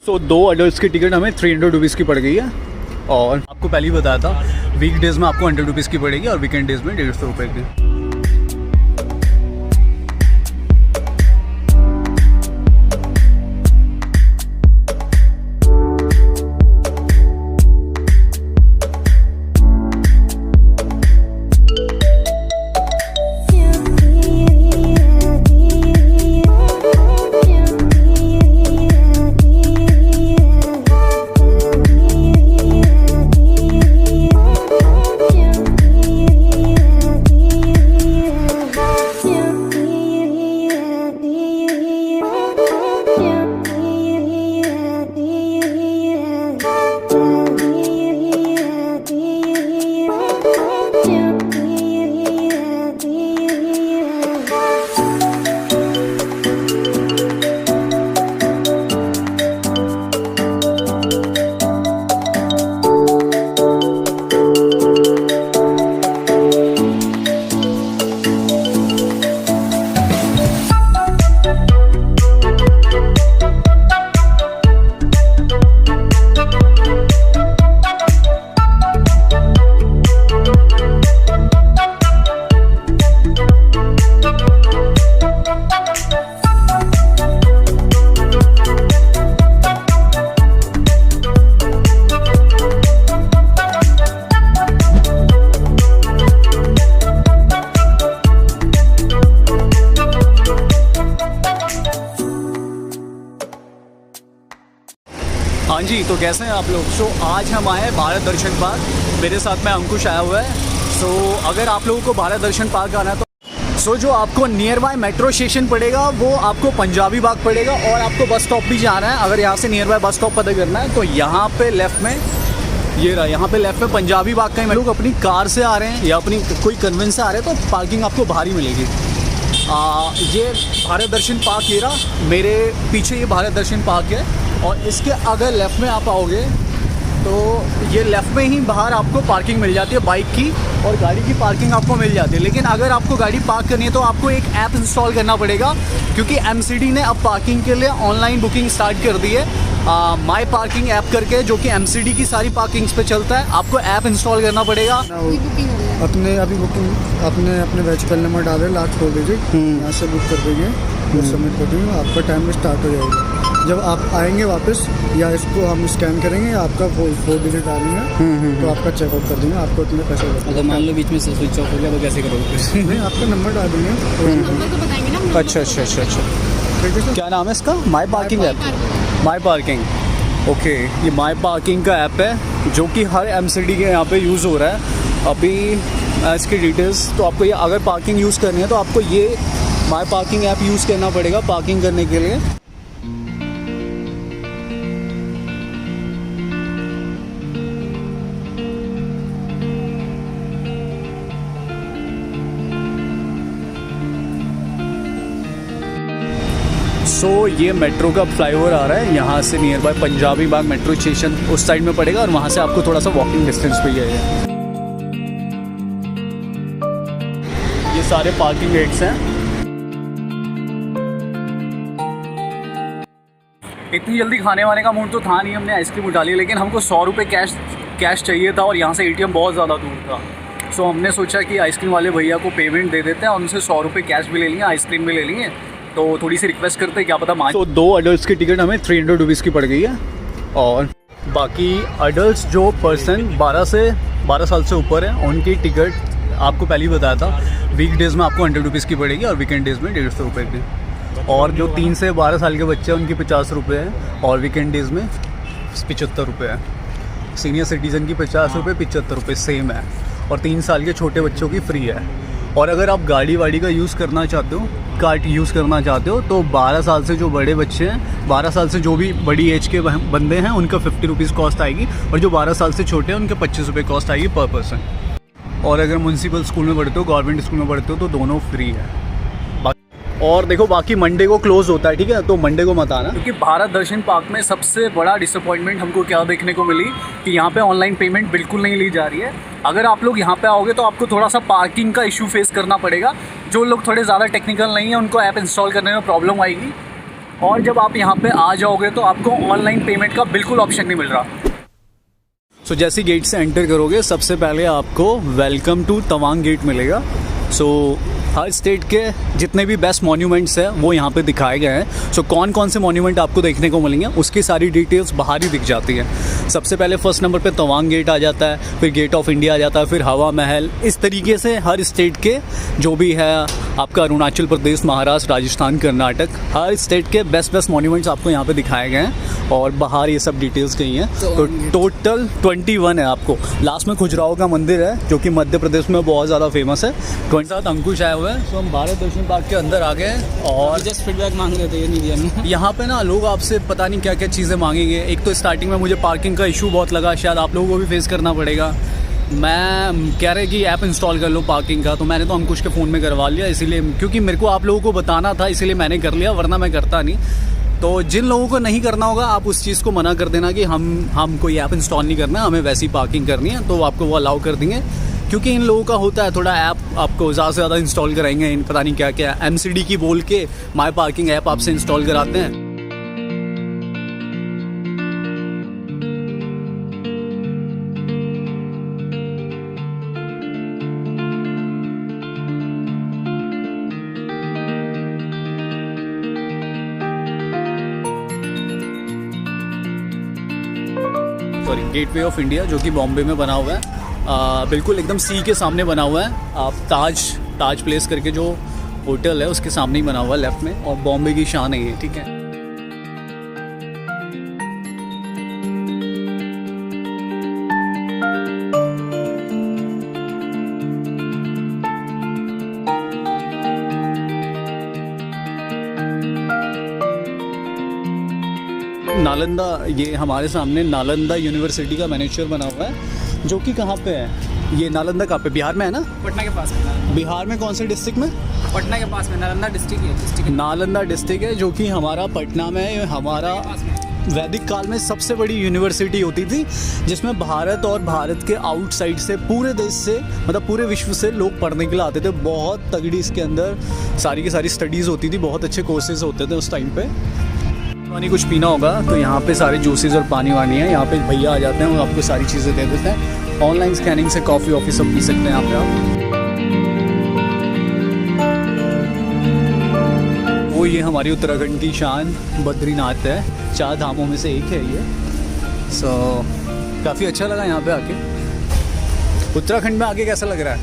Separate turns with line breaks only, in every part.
तो 2 अडल्ट की टिकट हमें 300 रुपीज़ की पड़ गई है। और आपको पहले ही बताया था वीक डेज़ में आपको 100 रुपीज़ की पड़ेगी और वीकेंड डेज़ में 150 रुपये की। हाँ जी, तो कैसे हैं आप लोग। सो आज हम आए हैं भारत दर्शन पार्क। मेरे साथ में अंकुश आया हुआ है। सो अगर आप लोगों को भारत दर्शन पार्क आना है तो जो आपको नियर बाय मेट्रो स्टेशन पड़ेगा वो आपको पंजाबी बाग पड़ेगा और आपको बस स्टॉप भी जाना है। अगर यहाँ से नियर बाय बस स्टॉप पता करना है तो यहाँ पे लेफ़्ट में ये रहा, यहाँ पे लेफ़्ट में पंजाबी बाग का ही। लोग अपनी कार से आ रहे हैं या अपनी कोई कन्वेंस से आ रहे हैं तो पार्किंग आपको बाहर ही मिलेगी। ये भारत दर्शन पार्क ये रहा, मेरे पीछे ये भारत दर्शन पार्क है। और इसके अगर लेफ़्ट में आप आओगे तो ये लेफ़्ट में ही बाहर आपको पार्किंग मिल जाती है बाइक की और गाड़ी की पार्किंग आपको मिल जाती है। लेकिन अगर आपको गाड़ी पार्क करनी है तो आपको एक ऐप इंस्टॉल करना पड़ेगा, क्योंकि एमसीडी ने अब पार्किंग के लिए ऑनलाइन बुकिंग स्टार्ट कर दी है। माई पार्किंग ऐप करके, जो कि एमसीडी की सारी पार्किंग्स पे चलता है। आपको ऐप इंस्टॉल करना पड़ेगा।
अपने अभी बुकिंग अपने वेहिकल नंबर डाले, लास्ट 4 डिजिट यहाँ से बुक कर देंगे, सबमिट कर देंगे, आपका टाइम में स्टार्ट हो जाएगा। जब आप आएंगे वापस या इसको हम स्कैन करेंगे या आपका 4 डिजिट डालेंगे तो आपका चेकआउट कर देंगे, आपको इतने पैसे लगेंगे।
अगर मान लो बीच में से स्विच ऑफ हो गया तो कैसे करोगे?
नहीं, आपका नंबर डाल देंगे।
अच्छा। क्या नाम है इसका? माई पार्किंग ऐप। माई पार्किंग, ओके। ये माई पार्किंग का ऐप है जो कि हर एमसीडी के यहाँ पे यूज़ हो रहा है। अभी इसकी डिटेल्स तो आपको ये, अगर पार्किंग यूज़ करनी है तो आपको ये माई पार्किंग ऐप यूज़ करना पड़ेगा पार्किंग करने के लिए। ये मेट्रो का फ्लाईओवर आ रहा है, यहाँ से near by Punjabi Bagh metro station उस साइड में पड़ेगा और वहाँ से आपको थोड़ा सा वॉकिंग डिस्टेंस पे ही है। ये सारे पार्किंग रेट्स हैं। इतनी जल्दी खाने वाने का मूड तो था नहीं, हमने आइसक्रीम उठा ली, लेकिन हमको 100 रुपये कैश चाहिए था और यहाँ से ATM बहुत ज़्यादा दूर था। सो हमने सोचा कि आइसक्रीम वाले भैया को पेमेंट दे देते हैं और उनसे 100 रुपये कैश भी ले लेंगे, आइसक्रीम भी ले लेंगे। तो थोड़ी सी रिक्वेस्ट करते हैं, क्या पता मान। तो 2 अडल्ट की टिकट हमें 300 रुपीज़ की पड़ गई है। और बाकी अडल्ट जो पर्सन 12 साल से ऊपर है उनकी टिकट आपको पहले ही बताया था वीक डेज़ में आपको 100 रुपीज़ की पड़ेगी और वीकेंड डेज़ में 150 रुपये की। और जो 3 से 12 साल के बच्चे हैं उनकी 50 रुपये है और वीकेंड डेज़ में 75 रुपये है। सीनियर सिटीज़न की 50 रुपये, 75 रुपये सेम है। और 3 साल के छोटे बच्चों की फ्री है। और अगर आप गाड़ी वाड़ी का यूज़ करना चाहते हो, कार्ट यूज़ करना चाहते हो, तो 12 साल से जो बड़े बच्चे हैं, 12 साल से जो भी बड़ी एज के बंदे हैं उनका 50 रुपीज़ कॉस्ट आएगी और जो 12 साल से छोटे हैं उनके 25 रुपये कॉस्ट आएगी पर पर्सन। और अगर म्यूनसिपल स्कूल में पढ़ते हो, गवर्नमेंट स्कूल में पढ़ते हो तो दोनों फ्री है। और देखो बाकी मंडे को क्लोज़ होता है, ठीक है, तो मंडे को मत आना। क्योंकि भारत दर्शन पार्क में सबसे बड़ा डिसअपॉइंटमेंट हमको क्या देखने को मिली कि यहाँ पे ऑनलाइन पेमेंट बिल्कुल नहीं ली जा रही है। अगर आप लोग यहाँ पे आओगे तो आपको थोड़ा सा पार्किंग का इशू फेस करना पड़ेगा। जो लोग थोड़े ज़्यादा टेक्निकल नहीं है उनको ऐप इंस्टॉल करने में प्रॉब्लम आएगी। और जब आप यहाँ पे आ जाओगे तो आपको ऑनलाइन पेमेंट का बिल्कुल ऑप्शन नहीं मिल रहा। सो जैसे गेट से एंटर करोगे सबसे पहले आपको वेलकम टू तवांग गेट मिलेगा। सो हर स्टेट के जितने भी बेस्ट मॉन्यूमेंट्स हैं वो यहाँ पे दिखाए गए हैं। सो कौन कौन से मॉन्यूमेंट आपको देखने को मिलेंगे उसकी सारी डिटेल्स बाहर ही दिख जाती हैं। सबसे पहले फर्स्ट नंबर पे तवांग गेट आ जाता है, फिर गेट ऑफ इंडिया आ जाता है, फिर हवा महल। इस तरीके से हर स्टेट के जो भी है आपका अरुणाचल प्रदेश, महाराष्ट्र, राजस्थान, कर्नाटक, हर स्टेट के बेस्ट मॉन्यूमेंट्स आपको यहाँ पे दिखाए गए हैं और बाहर ये सब डिटेल्स गई हैं। तो टोटल 21 है। आपको लास्ट में खजुराहो का मंदिर है जो कि मध्य प्रदेश में बहुत ज़्यादा फेमस है। 27 अंकुश आए हुए हैं। तो हम भारत दर्शन पार्क के अंदर आ गए हैं और
जस्ट फीडबैक मांग रहे थे, ये नहीं दिया।
यहाँ पे ना लोग आपसे पता नहीं क्या क्या चीज़ें मांगेंगे। एक तो स्टार्टिंग में मुझे पार्किंग का इशू बहुत लगा, शायद आप लोगों को भी फेस करना पड़ेगा। मैं कह रहे कि ऐप इंस्टॉल कर लो पार्किंग का, तो मैंने तो अंकुश के फ़ोन में करवा लिया, इसीलिए क्योंकि मेरे को आप लोगों को बताना था इसीलिए मैंने कर लिया, वरना मैं करता नहीं। तो जिन लोगों को नहीं करना होगा आप उस चीज़ को मना कर देना कि हम कोई ऐप इंस्टॉल नहीं करना, हमें वैसी पार्किंग करनी है, तो आपको वो अलाउ कर देंगे। क्योंकि इन लोगों का होता है थोड़ा ऐप आपको ज़्यादा से ज़्यादा इंस्टॉल कराएंगे, इन पता नहीं क्या क्या MCD की बोल के माई पार्किंग ऐप आपसे इंस्टॉल कराते हैं। सॉरी, गेटवे ऑफ इंडिया जो कि बॉम्बे में बना हुआ है, बिल्कुल एकदम सी के सामने बना हुआ है। आप ताज प्लेस करके जो होटल है उसके सामने ही बना हुआ है लेफ्ट में, और बॉम्बे की शान है ये, ठीक है। नालंदा, ये हमारे सामने नालंदा यूनिवर्सिटी का मैनेजर बना हुआ है जो कि कहाँ पे है? ये नालंदा कहाँ पे? बिहार में है ना?
पटना के पास में।
बिहार में कौन से डिस्ट्रिक्ट में?
पटना के पास में नालंदा डिस्ट्रिक्ट है।
नालंदा डिस्ट्रिक्ट है जो कि हमारा पटना में, हमारा वैदिक काल में सबसे बड़ी यूनिवर्सिटी होती थी जिसमें भारत और भारत के आउटसाइड से पूरे देश से, मतलब पूरे विश्व से लोग पढ़ने के लिए आते थे। बहुत तगड़ी इसके अंदर सारी की सारी स्टडीज़ होती थी, बहुत अच्छे कोर्सेज होते थे उस टाइम पे। पानी कुछ पीना होगा तो यहाँ पे सारे जूसेस और पानी वानी है, यहाँ पे भैया आ जाते हैं और आपको सारी चीज़ें दे देते हैं। ऑनलाइन स्कैनिंग से कॉफ़ी वॉफ़ी सब पी सकते हैं यहाँ पे आप। वो ये हमारी उत्तराखंड की शान बद्रीनाथ है, 4 धामों में से एक है ये। सो काफ़ी अच्छा लगा यहाँ पे आके। उत्तराखंड में आके कैसा लग रहा है?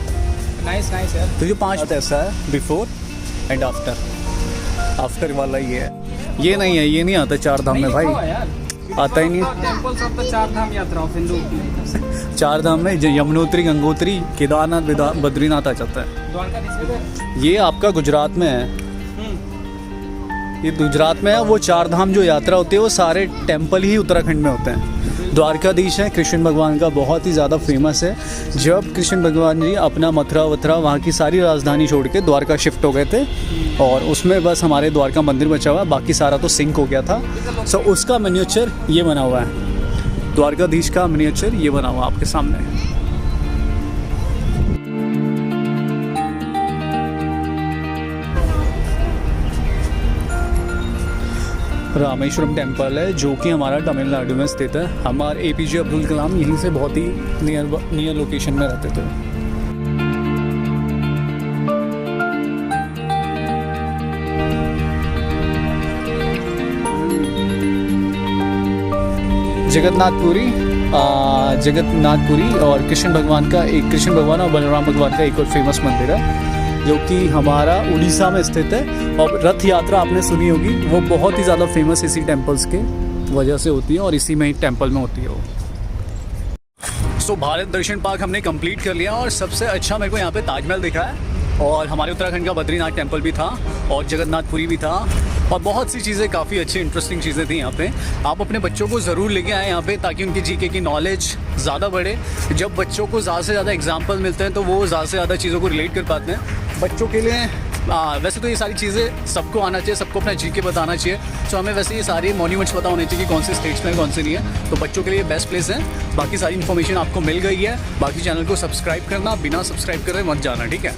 नाइस यार।
तो जो 5 ऐसा है, बिफोर एंड आफ्टर वाला ये नहीं है, ये नहीं आता 4 धाम में भाई, आता ही नहीं।
टेंपल्स ऑफ द 4 धाम यात्रा ऑफ हिंदू।
4 धाम में यमुनोत्री, गंगोत्री, केदारनाथ, बद्रीनाथ आ जाता है। ये आपका गुजरात में है, ये गुजरात में है। वो 4 धाम जो यात्रा होती है वो सारे टेम्पल ही उत्तराखंड में होते हैं। द्वारकाधीश है कृष्ण भगवान का, बहुत ही ज़्यादा फेमस है। जब कृष्ण भगवान जी अपना मथुरा वथुरा वहाँ की सारी राजधानी छोड़ के द्वारका शिफ्ट हो गए थे और उसमें बस हमारे द्वारका मंदिर बचा हुआ है, बाकी सारा तो सिंक हो गया था। सो उसका मिनिएचर ये बना हुआ है, द्वारकाधीश का मिनिएचर ये बना हुआ आपके सामने। रामेश्वरम टेम्पल है जो कि हमारा तमिलनाडु में स्थित है। हमारे APJ अब्दुल कलाम यहीं से बहुत ही नियर लोकेशन में रहते थे। जगन्नाथपुरी और कृष्ण भगवान और बलराम भगवान का एक और फेमस मंदिर है जो कि हमारा उड़ीसा में स्थित है। और रथ यात्रा आपने सुनी होगी, वो बहुत ही ज़्यादा फेमस इसी टेम्पल्स के वजह से होती है और इसी में ही टेम्पल में होती है वो। सो भारत दर्शन पार्क हमने कंप्लीट कर लिया और सबसे अच्छा मेरे को यहाँ पे ताजमहल दिखा है और हमारे उत्तराखंड का बद्रीनाथ टेम्पल भी था और जगन्नाथपुरी भी था और बहुत सी चीज़ें, काफ़ी अच्छी इंटरेस्टिंग चीज़ें थी यहाँ पे। आप अपने बच्चों को ज़रूर लेके आएँ यहाँ पे ताकि उनकी GK की नॉलेज ज़्यादा बढ़े। जब बच्चों को ज़्यादा से ज़्यादा एग्जाम्पल मिलते हैं तो वो ज़्यादा से ज़्यादा चीज़ों को रिलेट कर पाते हैं। बच्चों के लिए वैसे तो ये सारी चीज़ें सबको आना चाहिए, सबको अपना GK बताना चाहिए। सो हमें वैसे ये सारे मॉन्यूमेंट्स पता होने चाहिए कि कौन से स्टेट्स में कौन से नहीं है, तो बच्चों के लिए बेस्ट प्लेस है। बाकी सारी इन्फॉर्मेशन आपको मिल गई है। बाकी चैनल को सब्सक्राइब करना, बिना सब्सक्राइब करे मत जाना, ठीक है।